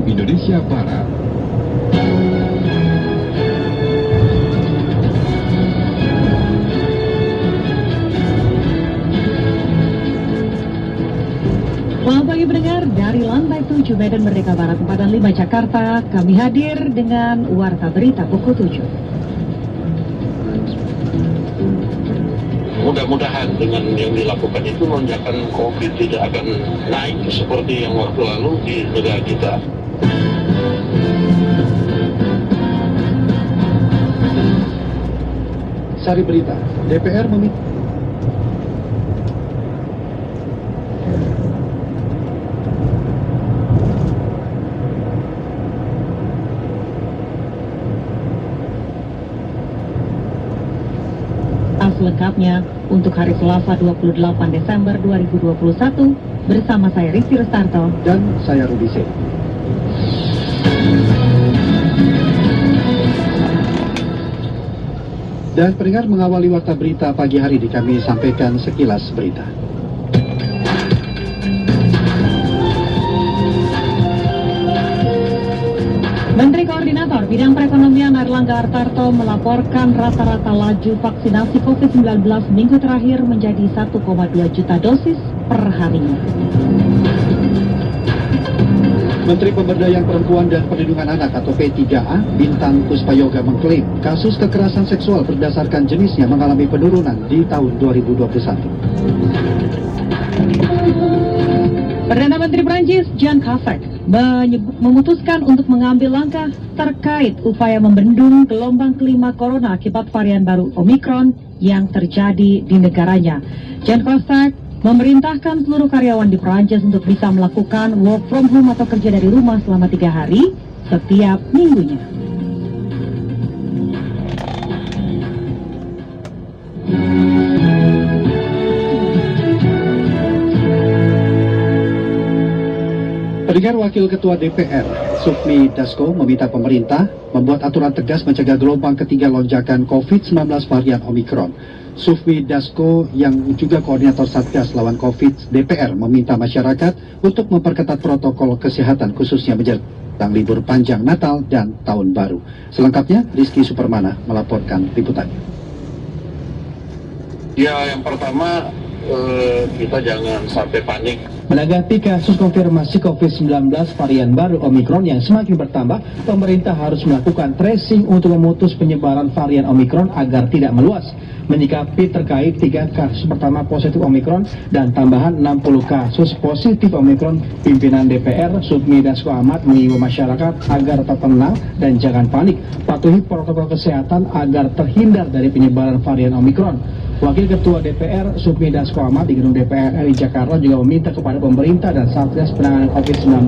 Indonesia Barat. Selamat pagi pendengar, dari lantai 7 Medan Merdeka Barat 45 Jakarta, kami hadir dengan Warta Berita pukul 7. Mudah-mudahan dengan yang dilakukan itu lonjakan COVID tidak akan naik seperti yang waktu lalu di negara kita. Sari berita, DPR meminta Selengkapnya untuk hari Selasa 28 Desember 2021 bersama saya Rizky Restarto dan saya Rudi C. Dan pendengar, mengawali Warta Berita pagi hari ini kami sampaikan sekilas berita. Menteri Koordinator Bidang Perekonomian Airlangga Hartarto melaporkan rata-rata laju vaksinasi COVID-19 minggu terakhir menjadi 1,2 juta dosis per harinya. Menteri Pemberdayaan Perempuan dan Perlindungan Anak atau P3A, Bintang Puspayoga mengklaim kasus kekerasan seksual berdasarkan jenisnya mengalami penurunan di tahun 2021. Perdana Menteri Prancis Jean Castex memutuskan untuk mengambil langkah terkait upaya membendung gelombang kelima corona akibat varian baru Omicron yang terjadi di negaranya. Jean Castex memerintahkan seluruh karyawan di Prancis untuk bisa melakukan work from home atau kerja dari rumah selama 3 hari setiap minggunya. Pendengar, Wakil Ketua DPR, Sufmi Dasko, meminta pemerintah membuat aturan tegas mencegah gelombang ketiga lonjakan COVID-19 varian Omicron. Sufmi Dasko yang juga koordinator Satgas lawan COVID DPR meminta masyarakat untuk memperketat protokol kesehatan khususnya menjelang libur panjang Natal dan Tahun Baru. Selengkapnya, Rizky Supermana melaporkan liputannya. Ya, yang pertama kita jangan sampai panik. Menanggapi kasus konfirmasi COVID-19 varian baru Omicron yang semakin bertambah, pemerintah harus melakukan tracing untuk memutus penyebaran varian Omicron agar tidak meluas. Menyikapi terkait 3 kasus pertama positif Omicron dan tambahan 60 kasus positif Omicron, pimpinan DPR Sufmi Dasko Ahmad mengimbau masyarakat agar tetap tenang dan jangan panik. Patuhi protokol kesehatan agar terhindar dari penyebaran varian Omicron. Wakil Ketua DPR Sufmi Dasko Ahmad di Gedung DPR RI Jakarta juga meminta kepada pemerintah dan Satgas Penanganan COVID-19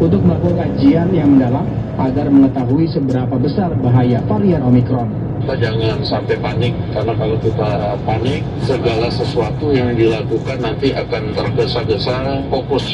untuk melakukan kajian yang mendalam agar mengetahui seberapa besar bahaya varian Omicron. Kita jangan sampai panik, karena kalau kita panik, segala sesuatu yang dilakukan nanti akan tergesa-gesa. Fokus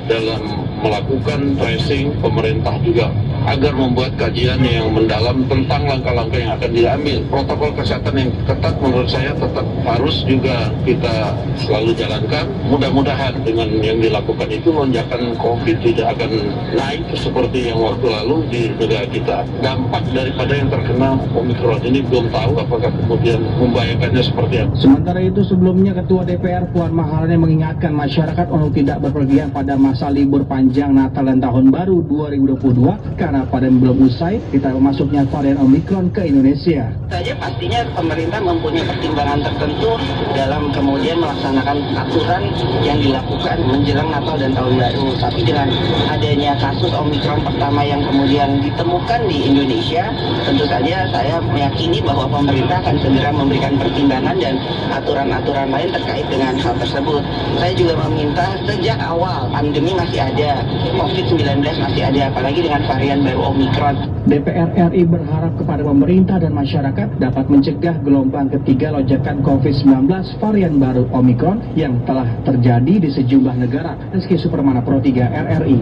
dalam melakukan tracing, pemerintah juga agar membuat kajian yang mendalam tentang langkah-langkah yang akan diambil. Protokol kesehatan yang ketat menurut saya tetap harus juga kita selalu jalankan. Mudah-mudahan dengan yang dilakukan itu lonjakan COVID tidak akan naik seperti yang waktu lalu di negara kita. Dampak daripada yang terkena Omicron ini belum tahu apakah kemudian membahayakannya seperti apa. Sementara itu sebelumnya Ketua DPR Puan Maharani mengingatkan masyarakat untuk tidak berpergian pada masa libur panjang Natal dan Tahun Baru 2022 karena pada belum usai kita masuknya varian Omicron ke Indonesia. Saja pastinya pemerintah mempunyai pertimbangan tertentu dalam kemudian melaksanakan aturan yang dilakukan menjelang Natal dan Tahun Baru. Tapi dengan adanya kasus Omicron pertama yang kemudian ditemukan di Indonesia, tentu saja saya meyakini bahwa pemerintah akan segera memberikan pertimbangan dan aturan-aturan lain terkait dengan hal tersebut. Saya juga meminta sejak awal pandemi masih ada, COVID-19 masih ada, apalagi dengan varian baru Omicron. DPR RI berharap kepada pemerintah dan masyarakat dapat mencegah gelombang ketiga lonjakan COVID-19 varian baru Omicron yang telah terjadi di sejumlah negara. Rizky Supermana, Pro 3 RRI.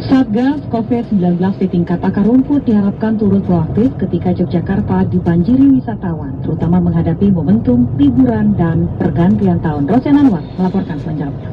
Satgas COVID-19 di tingkat akar rumput diharapkan turut proaktif ketika Yogyakarta dibanjiri wisatawan, terutama menghadapi momentum liburan dan pergantian tahun. Rosen Anwar melaporkan selengkapnya.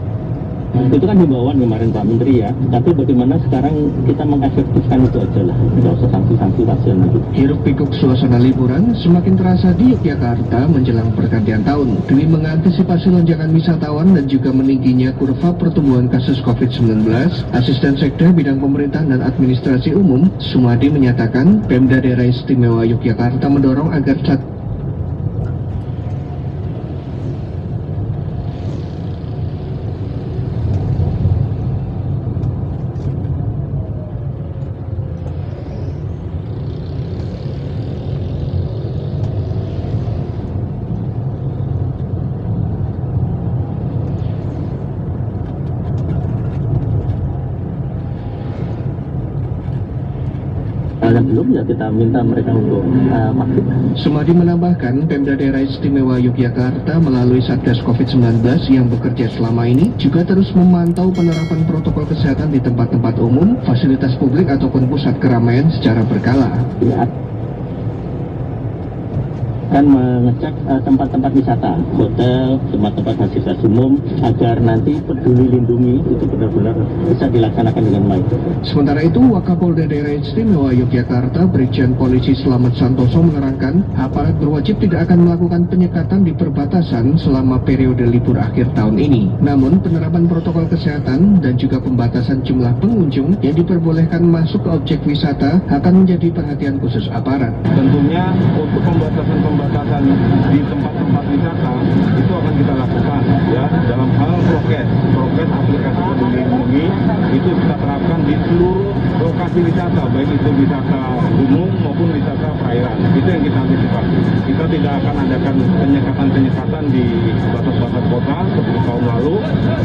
Itu kan himbauan kemarin Pak Menteri ya, tapi bagaimana sekarang kita mengefektifkan itu aja lah, tidak usah sanksi-sanksi pasien lagi. Hiruk pikuk suasana liburan semakin terasa di Yogyakarta menjelang pergantian tahun. Demi mengantisipasi lonjakan wisatawan dan juga meningginya kurva pertumbuhan kasus COVID-19, Asisten Sekda Bidang Pemerintahan dan Administrasi Umum, Sumadi menyatakan Pemda Daerah Istimewa Yogyakarta mendorong agar Dan belum ya kita minta mereka untuk vaksin. Sumadi menambahkan, Pemda Daerah Istimewa Yogyakarta melalui Satgas COVID-19 yang bekerja selama ini juga terus memantau penerapan protokol kesehatan di tempat-tempat umum, fasilitas publik ataupun pusat keramaian secara berkala. Kan mengecek tempat-tempat wisata, hotel, tempat-tempat fasilitas umum, agar nanti peduli lindungi itu benar-benar bisa dilaksanakan dengan baik. Sementara itu, Wakapolda Daerah Istimewa Yogyakarta Brigjen Polisi Slamet Santoso menerangkan, aparat berwajib tidak akan melakukan penyekatan di perbatasan selama periode libur akhir tahun ini. Namun, penerapan protokol kesehatan dan juga pembatasan jumlah pengunjung yang diperbolehkan masuk ke objek wisata akan menjadi perhatian khusus aparat. Tentunya untuk pembatasan di tempat-tempat wisata itu akan kita lakukan ya dalam hal prokes aplikasi peduli lindungi itu kita terapkan di seluruh lokasi wisata, baik itu wisata umum maupun wisata perairan. Itu yang kita antisipasi. Kita tidak akan adakan penyekatan di batas-batas kota seperti tahun lalu,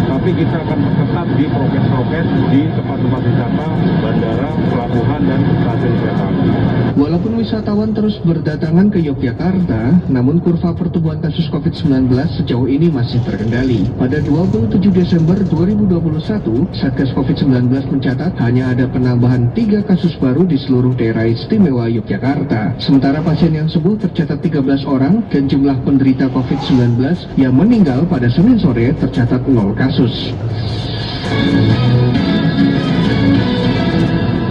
tapi kita akan perketat di prokes di tempat-tempat wisata, bandara, pelabuhan, dan stasiun kereta api. Walaupun wisatawan terus berdatangan ke Yogyakarta, namun kurva pertumbuhan kasus COVID-19 sejauh ini masih terkendali. Pada 27 Desember 2021, Satgas COVID-19 mencatat hanya ada penambahan 3 kasus baru di seluruh daerah istimewa Yogyakarta. Sementara pasien yang sembuh tercatat 13 orang dan jumlah penderita COVID-19 yang meninggal pada Senin sore tercatat 0 kasus.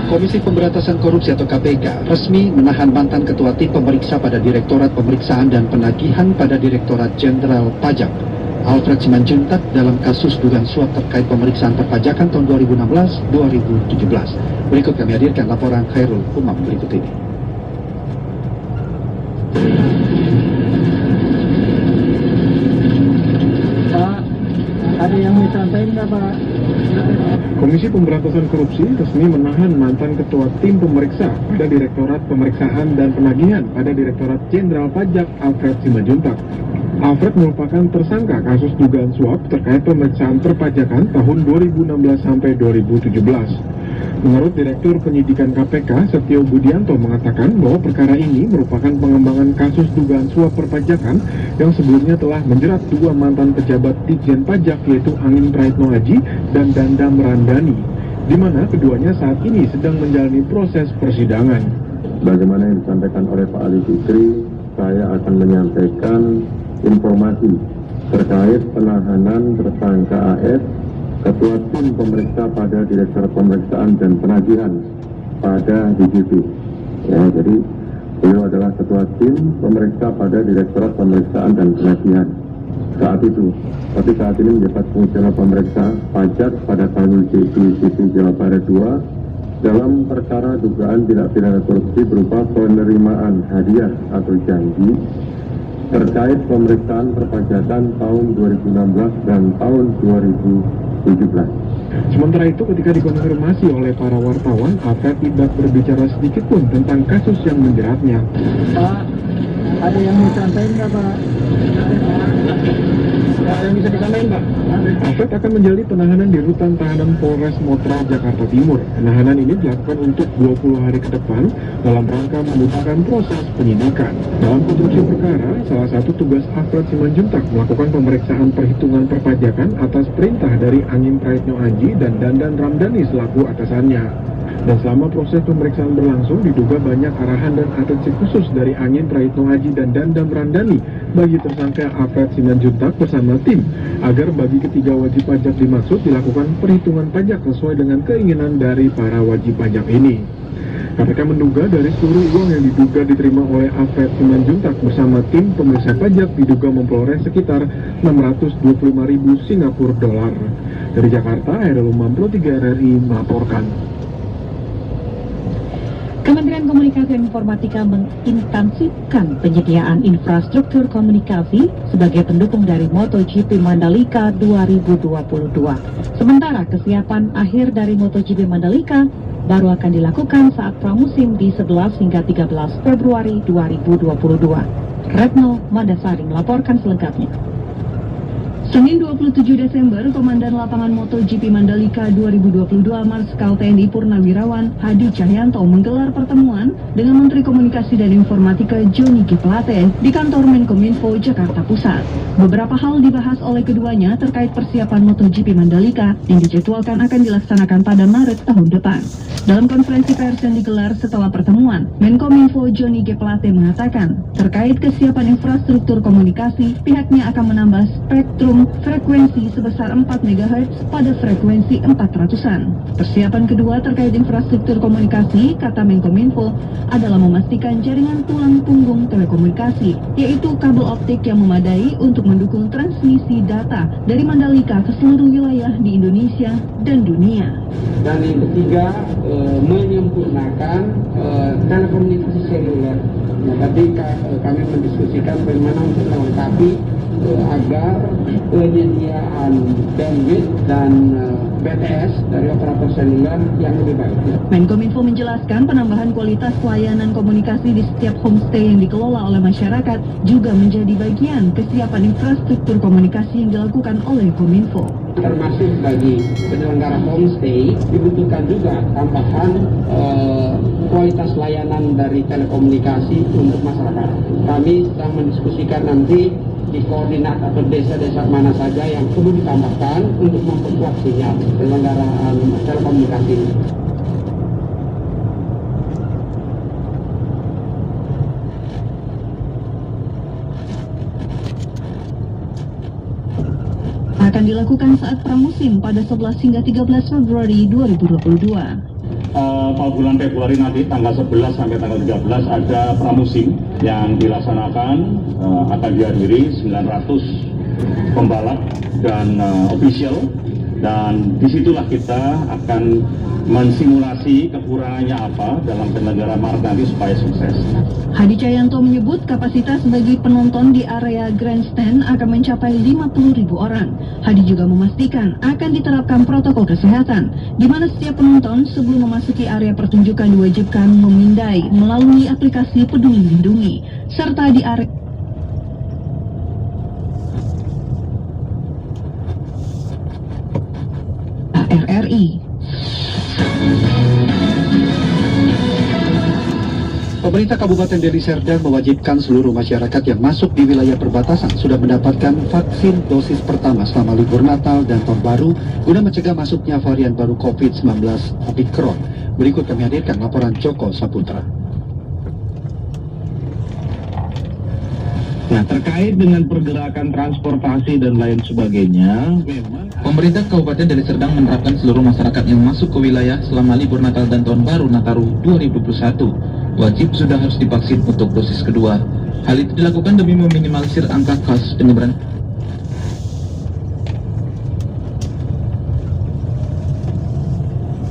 Komisi Pemberantasan Korupsi atau KPK resmi menahan mantan Ketua Tim Pemeriksa pada Direktorat Pemeriksaan dan Penagihan pada Direktorat Jenderal Pajak, Alfred Simanjuntak, dalam kasus dugaan suap terkait pemeriksaan perpajakan tahun 2016-2017. Berikut kami hadirkan laporan Khairul Umam berikut ini. Pak, ada yang mau disampaikan nggak Pak? Komisi Pemberantasan Korupsi resmi menahan mantan Ketua Tim Pemeriksa pada Direktorat Pemeriksaan dan Penagihan pada Direktorat Jenderal Pajak Alfred Simanjuntak. Alfred merupakan tersangka kasus dugaan suap terkait pemeriksaan perpajakan tahun 2016 sampai 2017. Menurut Direktur Penyidikan KPK, Setio Budianto mengatakan bahwa perkara ini merupakan pengembangan kasus dugaan suap perpajakan yang sebelumnya telah menjerat 2 mantan pejabat Ditjen Pajak, yaitu Angin Praitno Aji dan Dandam Randani, di mana keduanya saat ini sedang menjalani proses persidangan. Bagaimana yang disampaikan oleh Pak Ali Fikri, saya akan menyampaikan informasi terkait penahanan tersangka AS, Ketua Tim Pemeriksa pada Direktorat Pemeriksaan dan Penagihan pada DJP. Ya, jadi beliau adalah Ketua Tim Pemeriksa pada Direktorat Pemeriksaan dan Penagihan saat itu. Tapi saat ini menjabat fungsional pemeriksa pajak pada tahun DJP Jawa Barat 2 dalam perkara dugaan tindak pidana korupsi berupa penerimaan hadiah atau janji terkait pemeriksaan perpajakan tahun 2016 dan tahun 2017. Sementara itu, ketika dikonfirmasi oleh para wartawan, Alfred tidak berbicara sedikit pun tentang kasus yang menjeratnya. Pak, ada yang mau disampaikan nggak Pak? Ada yang bisa disampaikan Pak? Alfred akan menjalani penahanan di Rutan Tahanan Polres Motra, Jakarta Timur. Penahanan ini dilakukan untuk 20 hari ke depan dalam rangka memudahkan proses penyidikan. Dalam konstruksi perkara, salah satu tugas Alfred Simanjuntak melakukan pemeriksaan perhitungan perpajakan atas perintah dari Angin Praitno Aji dan Dandan Ramdhani selaku atasannya. Dan selama proses pemeriksaan berlangsung, diduga banyak arahan dan atensi khusus dari Angin Praitno Haji dan Dandam Randani bagi tersangka Alfred Simanjuntak bersama tim, agar bagi ketiga wajib pajak dimaksud dilakukan perhitungan pajak sesuai dengan keinginan dari para wajib pajak ini. KPK menduga dari seluruh uang yang diduga diterima oleh Alfred Simanjuntak bersama tim pemeriksa pajak diduga memperoleh sekitar 625.000 Singapura dolar. Dari Jakarta, Hairul Umam, Pro 3 RRI melaporkan. Kementerian Komunikasi dan Informatika mengintensifkan penyediaan infrastruktur komunikasi sebagai pendukung dari MotoGP Mandalika 2022. Sementara kesiapan akhir dari MotoGP Mandalika baru akan dilakukan saat pramusim di 11 hingga 13 Februari 2022. Retno Mandasari melaporkan selengkapnya. Senin 27 Desember, Komandan Lapangan MotoGP Mandalika 2022 Marskal TNI Purnawirawan Hadi Cahyanto menggelar pertemuan dengan Menteri Komunikasi dan Informatika Johnny G. Plate di kantor Menkominfo Jakarta Pusat. Beberapa hal dibahas oleh keduanya terkait persiapan MotoGP Mandalika yang dijadwalkan akan dilaksanakan pada Maret tahun depan. Dalam konferensi pers yang digelar setelah pertemuan, Menkominfo Johnny G. Plate mengatakan terkait kesiapan infrastruktur komunikasi, pihaknya akan menambah spektrum frekuensi sebesar 4 MHz pada frekuensi 400-an. Persiapan kedua terkait infrastruktur komunikasi, kata Menkominfo, adalah memastikan jaringan tulang punggung telekomunikasi, yaitu kabel optik yang memadai untuk mendukung transmisi data dari Mandalika ke seluruh wilayah di Indonesia dan dunia. Dan yang ketiga, menyempurnakan telekomunikasi seluler. Nah, tadi kami mendiskusikan bagaimana untuk melengkapi agar penyediaan bandwidth dan BTS dari operator seluler yang lebih baik. Menkominfo menjelaskan penambahan kualitas pelayanan komunikasi di setiap homestay yang dikelola oleh masyarakat juga menjadi bagian kesiapan infrastruktur komunikasi yang dilakukan oleh Kominfo. Termasuk bagi penyelenggara homestay dibutuhkan juga tambahan kualitas layanan dari telekomunikasi untuk masyarakat. Kami sedang mendiskusikan nanti di koordinat atau desa-desa mana saja yang perlu ditambahkan untuk memperkuat sinyal penyelenggaraan telekomunikasi. Akan dilakukan saat pramusim pada 11 hingga 13 Februari 2022. Pada bulan Februari nanti tanggal 11 sampai tanggal 13 ada pramusim yang dilaksanakan, akan dihadiri 900 pembalap dan official, dan disitulah kita akan mensimulasi kekurangannya apa dalam penyelenggaraan Maret nanti supaya sukses. Hadi Cahyanto menyebut kapasitas bagi penonton di area grandstand akan mencapai 50.000 orang. Hadi juga memastikan akan diterapkan protokol kesehatan, di mana setiap penonton sebelum memasuki area pertunjukan diwajibkan memindai melalui aplikasi Peduli Lindungi, serta di area RRI. Pemerintah Kabupaten Deli Serdang mewajibkan seluruh masyarakat yang masuk di wilayah perbatasan sudah mendapatkan vaksin dosis pertama selama libur Natal dan Tahun Baru guna mencegah masuknya varian baru COVID-19 Omicron. Berikut kami hadirkan laporan Joko Saputra. Nah, terkait dengan pergerakan transportasi dan lain sebagainya, pemerintah Kabupaten Deli Serdang menerapkan seluruh masyarakat yang masuk ke wilayah selama libur Natal dan Tahun Baru Nataru 2021 wajib sudah harus divaksin untuk dosis kedua. Hal itu dilakukan demi meminimalisir angka kasus penyebaran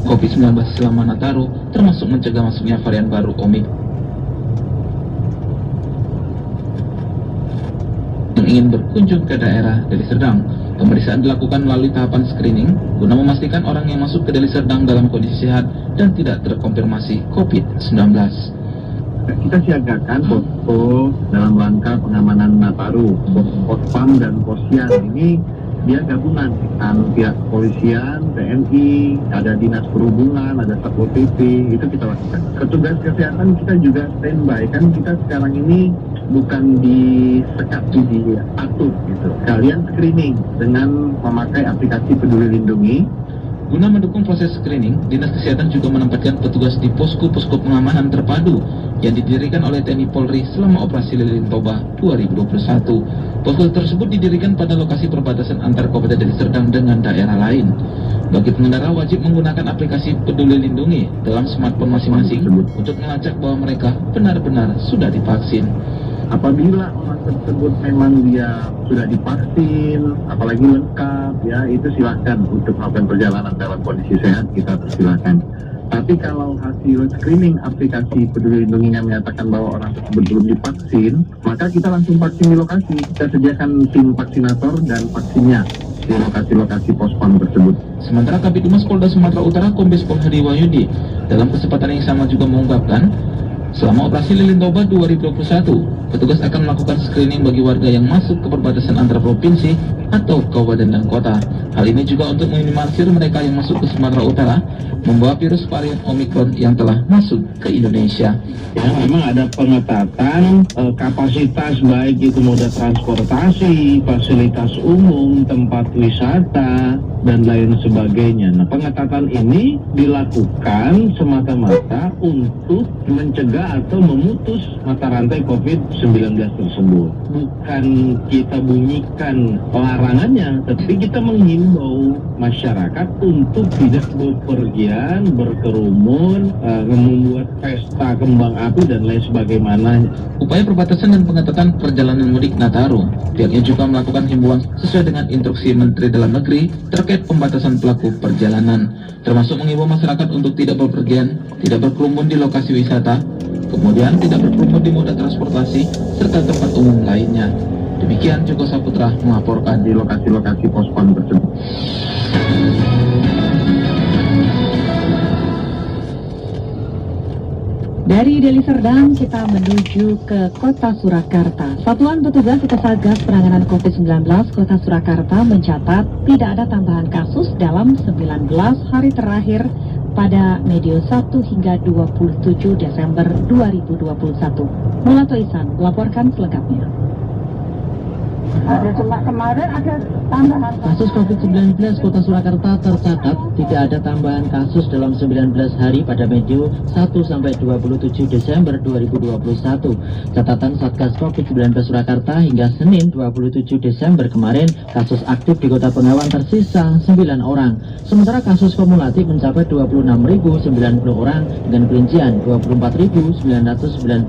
COVID-19 selama Nataru, termasuk mencegah masuknya varian baru Omicron. Yang ingin berkunjung ke daerah Deli Serdang, pemeriksaan dilakukan melalui tahapan screening guna memastikan orang yang masuk ke Deli Serdang dalam kondisi sehat dan tidak terkonfirmasi COVID-19. Kita siagakan posko dalam rangka pengamanan Nataru. Pospam dan Posyan ini dia gabungan dengan pihak kepolisian, TNI, ada dinas perhubungan, ada Satpol PP, itu kita lakukan. Petugas kesehatan kita juga standby, kan kita sekarang ini bukan disekat, diatur gitu. Kalian screening dengan memakai aplikasi Peduli Lindungi. Guna mendukung proses screening, Dinas Kesehatan juga menempatkan petugas di posko-posko pengamanan terpadu yang didirikan oleh TNI Polri selama operasi Lilin Toba 2021. Posko tersebut didirikan pada lokasi perbatasan antar Kabupaten Deli Serdang dengan daerah lain. Bagi pengendara wajib menggunakan aplikasi Peduli Lindungi dalam smartphone masing-masing untuk melacak bahwa mereka benar-benar sudah divaksin. Apabila orang tersebut memang dia sudah divaksin, apalagi lengkap, ya itu silahkan untuk melakukan perjalanan dalam kondisi sehat, kita persilahkan. Tapi kalau hasil screening aplikasi Peduli Lindunginya menyatakan bahwa orang tersebut belum divaksin, maka kita langsung vaksin di lokasi. Kita sediakan tim vaksinator dan vaksinnya di lokasi-lokasi pospon tersebut. Sementara Kabid Humas Polda Sumatera Utara Kombes Pol Hadi Wahyudi dalam kesempatan yang sama juga mengungkapkan, selama operasi Lilin Toba 2021, petugas akan melakukan screening bagi warga yang masuk ke perbatasan antar provinsi atau kabupaten dan kota. Hal ini juga untuk meminimalisir mereka yang masuk ke Sumatera Utara membawa virus varian Omicron yang telah masuk ke Indonesia. Ya, memang ada pengetatan kapasitas baik itu moda transportasi, fasilitas umum, tempat wisata, dan lain sebagainya. Nah, pengetatan ini dilakukan semata-mata untuk mencegah atau memutus mata rantai COVID-19 tersebut. Bukan kita bunyikan larangannya, tapi kita menghimbau masyarakat untuk tidak bepergian, berkerumun, membuat pesta kembang api dan lain sebagaimana. Upaya perbatasan dan pengetatan perjalanan mudik Nataru, pihaknya juga melakukan himbauan sesuai dengan instruksi Menteri Dalam Negeri terkait pembatasan pelaku perjalanan, termasuk mengimbau masyarakat untuk tidak bepergian, tidak berkerumun di lokasi wisata, kemudian tidak berkerumun di moda transportasi, serta tempat umum lainnya. Demikian Joko Saputra melaporkan di lokasi-lokasi pospon tersebut. Dari Deli Serdang kita menuju ke Kota Surakarta. Satuan Petugas Satgas Penanganan COVID-19 Kota Surakarta mencatat tidak ada tambahan kasus dalam 19 hari terakhir pada medio 1 hingga 27 Desember 2021. Mulato Isan melaporkan selengkapnya. Ada cuma kemarin ada tambahan kasus COVID-19 Kota Surakarta tercatat tidak ada tambahan kasus dalam 19 hari pada medio 1 sampai 27 Desember 2021. Catatan Satgas COVID-19 Surakarta hingga Senin 27 Desember kemarin, kasus aktif di Kota Bengawan tersisa 9 orang. Sementara kasus kumulatif mencapai 26.090 orang dengan perincian 24.990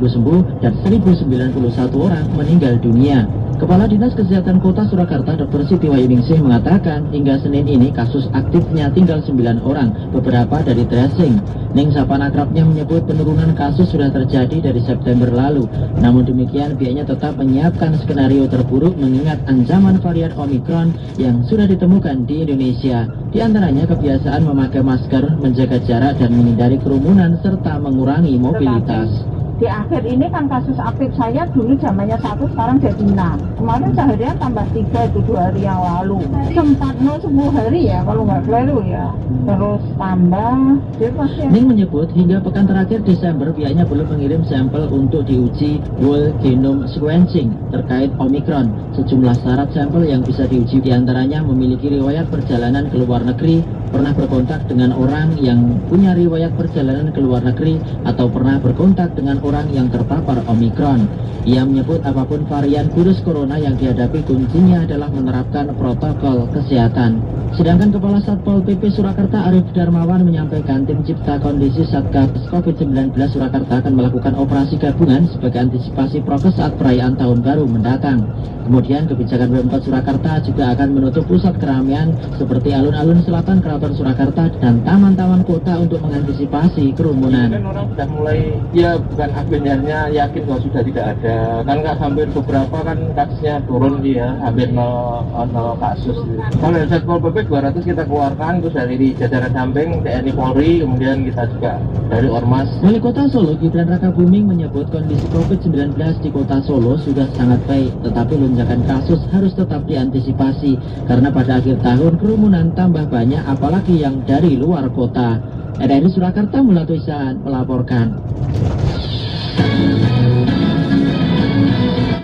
sembuh dan 1.091 orang meninggal dunia. Kepala Dinas Kesehatan Kota Surakarta Dr. Siti Wahyuningsih mengatakan hingga Senin ini kasus aktifnya tinggal 9 orang, beberapa dari tracing. Ning Sapan akrabnya menyebut penurunan kasus sudah terjadi dari September lalu. Namun demikian pihaknya tetap menyiapkan skenario terburuk mengingat ancaman varian Omicron yang sudah ditemukan di Indonesia. Di antaranya kebiasaan memakai masker, menjaga jarak dan menghindari kerumunan serta mengurangi mobilitas. Di akhir ini kan kasus aktif saya dulu zamannya 1, sekarang jadi 6. Kemarin seharian tambah 3 itu 2 hari yang lalu. Sempat 10 hari ya kalau nggak keliru ya. Terus tambah. Ning menyebut hingga pekan terakhir Desember pihaknya belum mengirim sampel untuk diuji whole genome sequencing terkait Omicron. Sejumlah syarat sampel yang bisa diuji diantaranya memiliki riwayat perjalanan ke luar negeri, pernah berkontak dengan orang yang punya riwayat perjalanan ke luar negeri, atau pernah berkontak dengan orang yang terpapar Omicron. Ia menyebut apapun varian virus corona yang dihadapi kuncinya adalah menerapkan protokol kesehatan. Sedangkan Kepala Satpol PP Surakarta Arif Darmawan menyampaikan tim cipta kondisi Satgas COVID-19 Surakarta akan melakukan operasi gabungan sebagai antisipasi prokes saat perayaan Tahun Baru mendatang. Kemudian kebijakan Pemkot Surakarta juga akan menutup pusat keramaian seperti alun-alun selatan Keraton Surakarta dan taman-taman kota untuk mengantisipasi kerumunan. Kan orang sudah mulai, ya bukan akhirnya yakin kalau sudah tidak ada. Kan nggak hampir beberapa kan kasusnya turun ya, hampir 0 kasus. Kalau dari Satpol PP 200 kita keluarkan, terus dari jajaran samping TNI Polri, kemudian kita juga dari Ormas. Wali Kota Solo Gibran Rakabuming menyebut kondisi COVID-19 di Kota Solo sudah sangat baik, tetapi lonjakan kasus harus tetap diantisipasi karena pada akhir tahun kerumunan tambah banyak apalagi yang dari luar kota. RRI Surakarta Mulato Isan melaporkan.